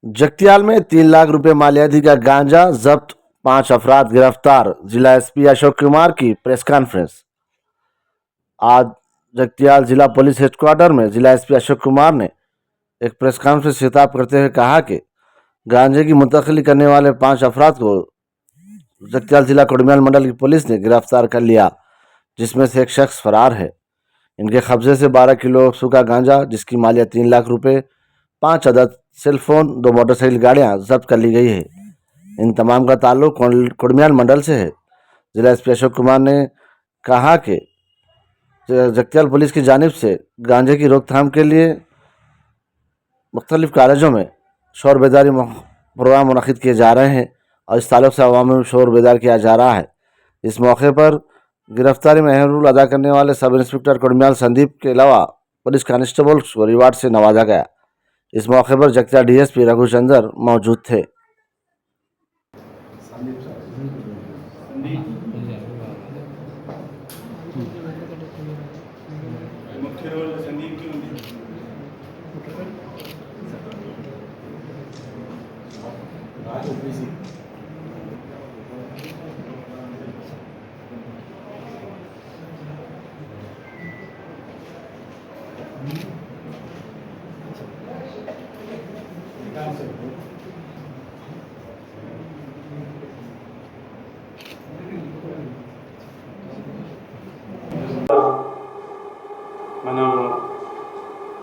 जगतियाल में 3 लाख रुपए मालियाती का गांजा जब्त, 5 अफराद गिरफ्तार। जिला एसपी अशोक कुमार की प्रेस कॉन्फ्रेंस। आज जगतियाल जिला पुलिस हेडक्वार्टर में जिला एसपी अशोक कुमार ने एक प्रेस कॉन्फ्रेंस से खिताब करते हुए कहा कि गांजे की मुंतकिली करने वाले 5 अफराद को जगतियाल जिला कुड़मियाल मंडल की पुलिस ने गिरफ्तार कर लिया, जिसमें से एक शख्स फरार है। इनके कब्जे से 12 किलो सूखा गांजा, जिसकी मालियत 3 लाख रुपए, 5 अदद सेलफोन, 2 मोटरसाइकिल गाड़ियां जब्त कर ली गई है। इन तमाम का ताल्लुक कुड़मियाल मंडल से है। जिला एसपी अशोक कुमार ने कहा कि जगतियाल पुलिस की जानिब से गांजे की रोकथाम के लिए मुख्तलिफ कॉलेजों में शोर बेदारी प्रोग्राम मुनक़िद किए जा रहे हैं और इस ताल्लुक से अवाम में शोर बेदार किया जा रहा है। इस मौके पर गिरफ्तारी में अहम रोल अदा करने वाले सब इंस्पेक्टर कुड़मियाल संदीप के अलावा पुलिस कांस्टेबल को रिवार्ड से नवाजा गया। इस मौके पर जगतियाल डीएसपी रघुचंदर मौजूद थे। मुख्य रोल संदीप की होती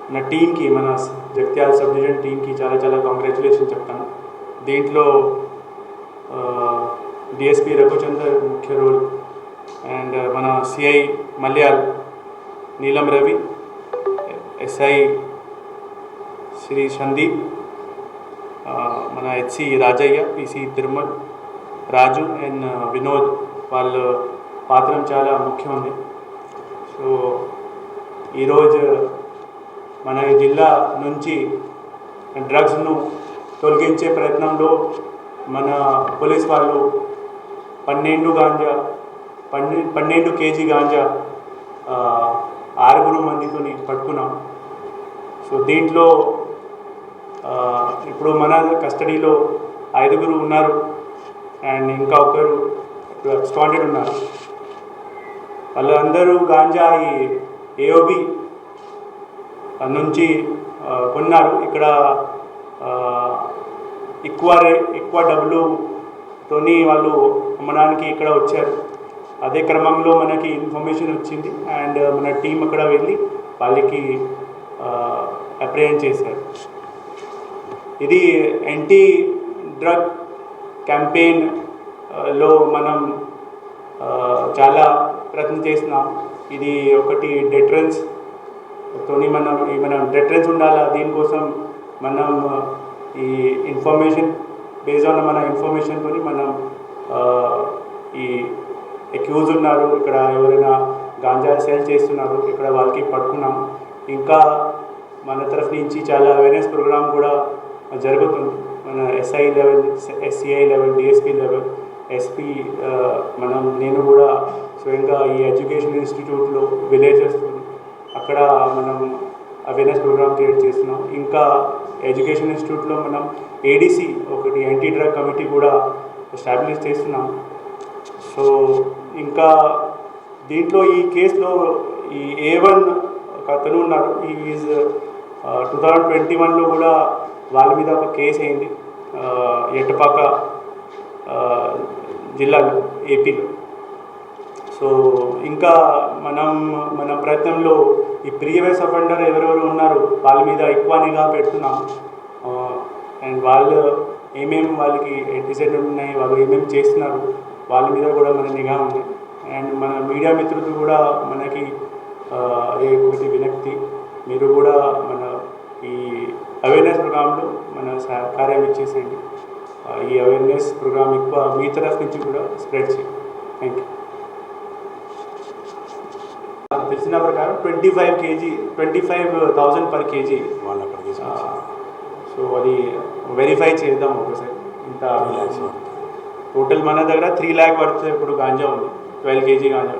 మన టీంకి మన జగిత్యాల సబ్ డివిజన్ టీంకి చాలా కాంగ్రాచులేషన్ చెప్తాను. దీంట్లో డిఎస్పీ రఘుచందర్ ముఖ్య రోల్ అండ్ మన సిఐ మల్యాల్ నీలం రవి, ఎస్ఐ శ్రీ సందీప్, మన HC Rajaiah, PC Tirumal, Raju and Vinod వాళ్ళ పాత్రం చాలా ముఖ్యం ఉంది. సో ఈరోజు మన జిల్లా నుంచి డ్రగ్స్ను తొలగించే ప్రయత్నంలో మన పోలీస్ వాళ్ళు 12 కేజీ గాంజా 6 మందితో పట్టుకున్నాం. సో దీంట్లో ఇప్పుడు మన కస్టడీలో 5 ఉన్నారు అండ్ ఇంకా ఒకరు అబ్స్కాండెడ్ ఉన్నారు. వాళ్ళందరూ గాంజా ఈ ఏఓబి నుంచి కొన్నారు. ఇక్కడ ఎక్కువ డబ్బులుతోని వాళ్ళు అమ్మడానికి ఇక్కడ వచ్చారు. అదే క్రమంలో మనకి ఇన్ఫర్మేషన్ వచ్చింది అండ్ మన టీం అక్కడ వెళ్ళి వాళ్ళకి అప్రిహెండ్ చేశారు. ఇది యాంటీ డ్రగ్ క్యాంపెయిన్లో మనం చాలా ప్రయత్నం చేస్తున్నాం. ఇది ఒకటి డెటరెన్స్ తోని మనం డెటరెన్స్ ఉండాలా. దీనికోసం మనం ఈ ఇన్ఫర్మేషన్ బేస్డ్ ఆన్ మన ఇన్ఫర్మేషన్తో మనం ఈ అక్యూజ్ ఉన్నారు, ఇక్కడ ఎవరైనా గాంజా సేల్ చేస్తున్నారు, ఇక్కడ వాళ్ళకి పట్టుకున్నాం. ఇంకా మన తరఫు నుంచి చాలా అవేర్నెస్ ప్రోగ్రామ్ కూడా జరుగుతుంది. మన SI level, SCI level, DSP level, SP, నేను కూడా స్వయంగా ఈ ఎడ్యుకేషన్ ఇన్స్టిట్యూట్లో విలేజెస్ అక్కడ మనం అవేర్నెస్ ప్రోగ్రామ్ క్రియేట్ చేస్తున్నాం. ఇంకా ఎడ్యుకేషన్ ఇన్స్టిట్యూట్లో మనం ఏడీసీ ఒకటి యాంటీ డ్రగ్ కమిటీ కూడా ఎస్టాబ్లిష్ చేస్తున్నాం. సో ఇంకా దీంట్లో ఈ కేసులో ఈ A1 ఒక అతను ఉన్నారు. ఈ 2021లో కూడా వాళ్ళ మీద ఒక కేసు అయింది ఎట్టపాక జిల్లాలో, ఏపీలో. సో ఇంకా మన ప్రయత్నంలో ఈ ప్రీవియస్ అఫెండర్ ఎవరెవరు ఉన్నారు వాళ్ళ మీద ఎక్కువ నిఘా పెడుతున్నాం. అండ్ వాళ్ళు వాళ్ళకి యాంటిసిడెంట్ ఉన్నాయి, వాళ్ళు ఏమేమి చేస్తున్నారు వాళ్ళ మీద కూడా మన నిఘా ఉంది. అండ్ మన మీడియా మిత్రులు కూడా మనకి ఒకటి వినక్తి, మీరు కూడా మన ఈ అవేర్నెస్ ప్రోగ్రాంలో మన సహకారం ఇచ్చేసేయండి. ఈ అవేర్నెస్ ప్రోగ్రామ్ ఎక్కువ మీ తరఫు నుంచి కూడా స్ప్రెడ్ చేయండి. Thank you. తెలిసిన ప్రకారం 25,000 పర్ కేజీ. సో అది వెరిఫై చేద్దాం ఒకసారి. ఇంత టోటల్ మన దగ్గర 3 lakh వర్త్ ఇప్పుడు గాంజా ఉంది, 12 kg గాంజా.